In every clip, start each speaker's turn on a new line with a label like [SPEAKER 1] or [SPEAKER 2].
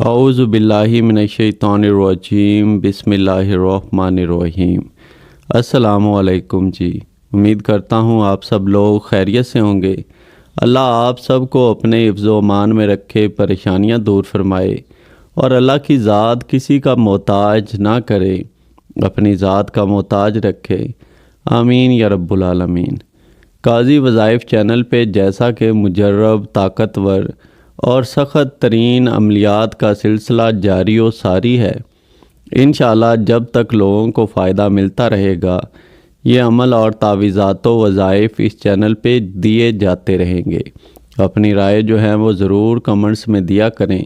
[SPEAKER 1] اعوذ باللہ من الشیطان الرجیم بسم اللہ الرحمن الرحیم۔ السلام علیکم جی، امید کرتا ہوں آپ سب لوگ خیریت سے ہوں گے۔ اللہ آپ سب کو اپنے حفظ و امان میں رکھے، پریشانیاں دور فرمائے اور اللہ کی ذات کسی کا محتاج نہ کرے، اپنی ذات کا محتاج رکھے، آمین یا رب العالمین۔ قاضی وظائف چینل پہ جیسا کہ مجرب، طاقتور اور سخت ترین عملیات کا سلسلہ جاری و ساری ہے، انشاءاللہ جب تک لوگوں کو فائدہ ملتا رہے گا یہ عمل اور تعویذات و وظائف اس چینل پہ دیے جاتے رہیں گے۔ اپنی رائے جو ہے وہ ضرور کمنٹس میں دیا کریں،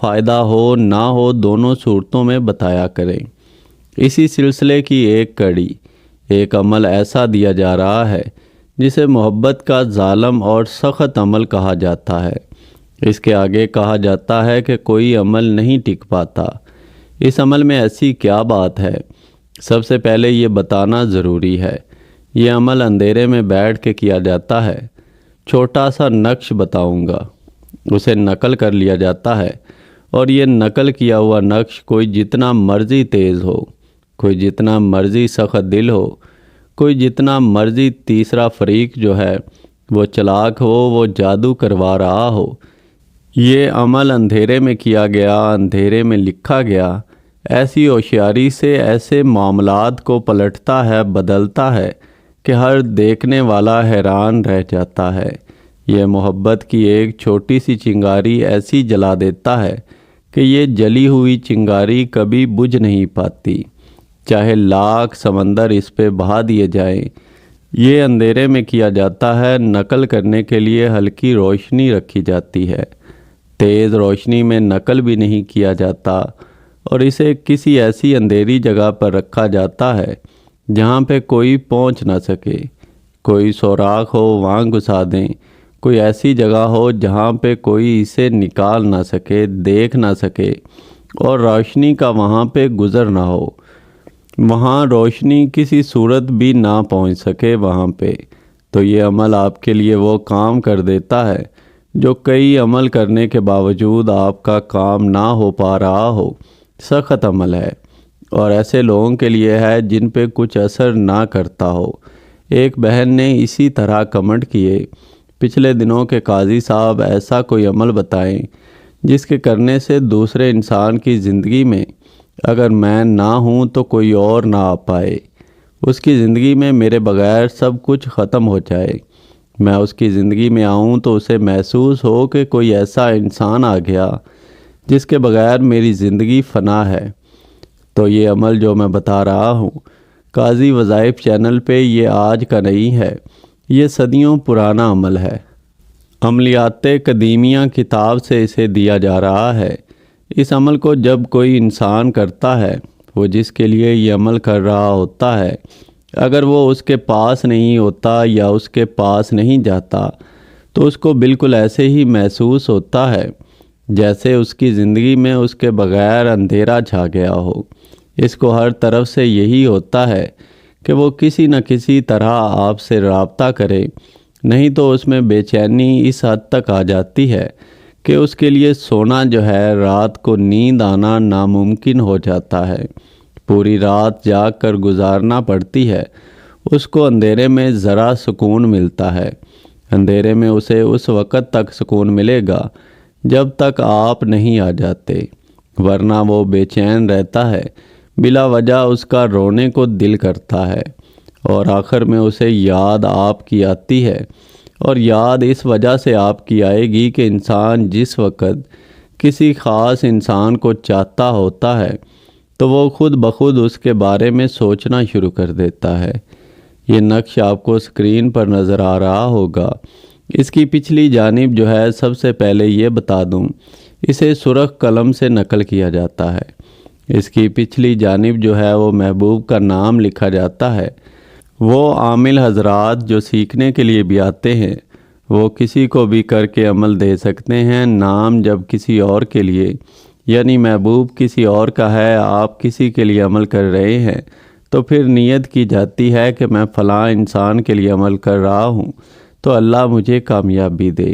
[SPEAKER 1] فائدہ ہو نہ ہو دونوں صورتوں میں بتایا کریں۔ اسی سلسلے کی ایک کڑی، ایک عمل ایسا دیا جا رہا ہے جسے محبت کا ظالم اور سخت عمل کہا جاتا ہے۔ اس کے آگے کہا جاتا ہے کہ کوئی عمل نہیں ٹک پاتا۔ اس عمل میں ایسی کیا بات ہے؟ سب سے پہلے یہ بتانا ضروری ہے، یہ عمل اندھیرے میں بیٹھ کے کیا جاتا ہے۔ چھوٹا سا نقش بتاؤں گا، اسے نقل کر لیا جاتا ہے، اور یہ نقل کیا ہوا نقش کوئی جتنا مرضی تیز ہو، کوئی جتنا مرضی سخت دل ہو، کوئی جتنا مرضی تیسرا فریق جو ہے وہ چلاک ہو، وہ جادو کروا رہا ہو، یہ عمل اندھیرے میں کیا گیا، اندھیرے میں لکھا گیا، ایسی ہوشیاری سے ایسے معاملات کو پلٹتا ہے، بدلتا ہے کہ ہر دیکھنے والا حیران رہ جاتا ہے۔ یہ محبت کی ایک چھوٹی سی چنگاری ایسی جلا دیتا ہے کہ یہ جلی ہوئی چنگاری کبھی بجھ نہیں پاتی، چاہے لاکھ سمندر اس پہ بہا دیے جائیں۔ یہ اندھیرے میں کیا جاتا ہے، نقل کرنے کے لیے ہلکی روشنی رکھی جاتی ہے، تیز روشنی میں نقل بھی نہیں کیا جاتا، اور اسے کسی ایسی اندھیری جگہ پر رکھا جاتا ہے جہاں پہ کوئی پہنچ نہ سکے، کوئی سوراخ ہو وہاں گھسا دیں، کوئی ایسی جگہ ہو جہاں پہ کوئی اسے نکال نہ سکے، دیکھ نہ سکے، اور روشنی کا وہاں پہ گزر نہ ہو، وہاں روشنی کسی صورت بھی نہ پہنچ سکے وہاں پہ، تو یہ عمل آپ کے لیے وہ کام کر دیتا ہے جو کئی عمل کرنے کے باوجود آپ کا کام نہ ہو پا رہا ہو۔ سخت عمل ہے، اور ایسے لوگوں کے لیے ہے جن پہ کچھ اثر نہ کرتا ہو۔ ایک بہن نے اسی طرح کمنٹ کیے، پچھلے دنوں کے قاضی صاحب ایسا کوئی عمل بتائیں جس کے کرنے سے دوسرے انسان کی زندگی میں اگر میں نہ ہوں تو کوئی اور نہ آ پائے، اس کی زندگی میں میرے بغیر سب کچھ ختم ہو جائے، میں اس کی زندگی میں آؤں تو اسے محسوس ہو کہ کوئی ایسا انسان آ گیا جس کے بغیر میری زندگی فنا ہے۔ تو یہ عمل جو میں بتا رہا ہوں قاضی وظائف چینل پہ یہ آج کا نہیں ہے، یہ صدیوں پرانا عمل ہے۔ عملیات قدیمیہ کتاب سے اسے دیا جا رہا ہے۔ اس عمل کو جب کوئی انسان کرتا ہے، وہ جس کے لیے یہ عمل کر رہا ہوتا ہے، اگر وہ اس کے پاس نہیں ہوتا یا اس کے پاس نہیں جاتا تو اس کو بالکل ایسے ہی محسوس ہوتا ہے جیسے اس کی زندگی میں اس کے بغیر اندھیرا چھا گیا ہو۔ اس کو ہر طرف سے یہی ہوتا ہے کہ وہ کسی نہ کسی طرح آپ سے رابطہ کرے، نہیں تو اس میں بے چینی اس حد تک آ جاتی ہے کہ اس کے لیے سونا جو ہے، رات کو نیند آنا ناممکن ہو جاتا ہے، پوری رات جاگ کر گزارنا پڑتی ہے، اس کو اندھیرے میں ذرا سکون ملتا ہے۔ اندھیرے میں اسے اس وقت تک سکون ملے گا جب تک آپ نہیں آ جاتے، ورنہ وہ بے چین رہتا ہے، بلا وجہ اس کا رونے کو دل کرتا ہے، اور آخر میں اسے یاد آپ کی آتی ہے، اور یاد اس وجہ سے آپ کی آئے گی کہ انسان جس وقت کسی خاص انسان کو چاہتا ہوتا ہے تو وہ خود بخود اس کے بارے میں سوچنا شروع کر دیتا ہے۔ یہ نقش آپ کو اسکرین پر نظر آ رہا ہوگا۔ اس کی پچھلی جانب جو ہے، سب سے پہلے یہ بتا دوں، اسے سرخ قلم سے نقل کیا جاتا ہے۔ اس کی پچھلی جانب جو ہے وہ محبوب کا نام لکھا جاتا ہے۔ وہ عامل حضرات جو سیکھنے کے لیے بھی آتے ہیں، وہ کسی کو بھی کر کے عمل دے سکتے ہیں۔ نام جب کسی اور کے لیے، یعنی محبوب کسی اور کا ہے، آپ کسی کے لیے عمل کر رہے ہیں، تو پھر نیت کی جاتی ہے کہ میں فلاں انسان کے لیے عمل کر رہا ہوں تو اللہ مجھے کامیابی دے۔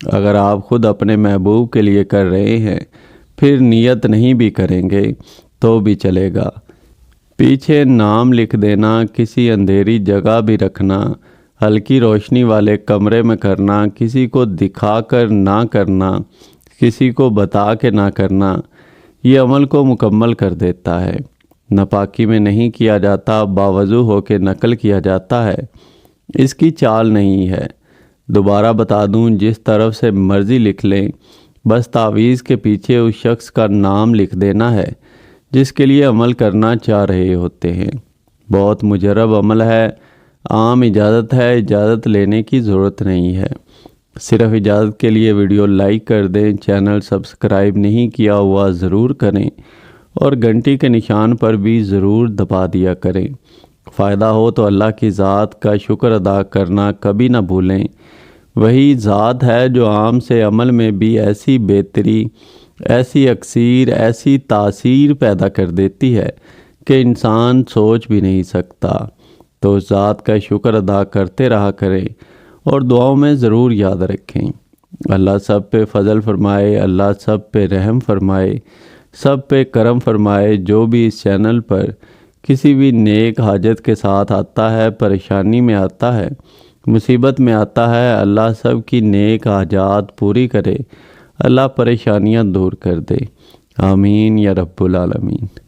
[SPEAKER 1] اگر آپ خود اپنے محبوب کے لیے کر رہے ہیں، پھر نیت نہیں بھی کریں گے تو بھی چلے گا۔ پیچھے نام لکھ دینا، کسی اندھیری جگہ بھی رکھنا، ہلکی روشنی والے کمرے میں کرنا، کسی کو دکھا کر نہ کرنا، کسی کو بتا کے نہ کرنا، یہ عمل کو مکمل کر دیتا ہے۔ ناپاکی میں نہیں کیا جاتا، باوضو ہو کے نقل کیا جاتا ہے، اس کی چال نہیں ہے۔ دوبارہ بتا دوں، جس طرف سے مرضی لکھ لیں، بس تعویذ کے پیچھے اس شخص کا نام لکھ دینا ہے جس کے لیے عمل کرنا چاہ رہے ہوتے ہیں۔ بہت مجرب عمل ہے، عام اجازت ہے، اجازت لینے کی ضرورت نہیں ہے۔ صرف اجازت کے لیے ویڈیو لائک کر دیں، چینل سبسکرائب نہیں کیا ہوا ضرور کریں اور گھنٹی کے نشان پر بھی ضرور دبا دیا کریں۔ فائدہ ہو تو اللہ کی ذات کا شکر ادا کرنا کبھی نہ بھولیں۔ وہی ذات ہے جو عام سے عمل میں بھی ایسی بہتری، ایسی اکثیر، ایسی تاثیر پیدا کر دیتی ہے کہ انسان سوچ بھی نہیں سکتا۔ تو اس ذات کا شکر ادا کرتے رہا کریں اور دعاؤں میں ضرور یاد رکھیں۔ اللہ سب پہ فضل فرمائے، اللہ سب پہ رحم فرمائے، سب پہ کرم فرمائے۔ جو بھی اس چینل پر کسی بھی نیک حاجت کے ساتھ آتا ہے، پریشانی میں آتا ہے، مصیبت میں آتا ہے، اللہ سب کی نیک حاجات پوری کرے، اللہ پریشانیاں دور کر دے۔ آمین یا رب العالمین۔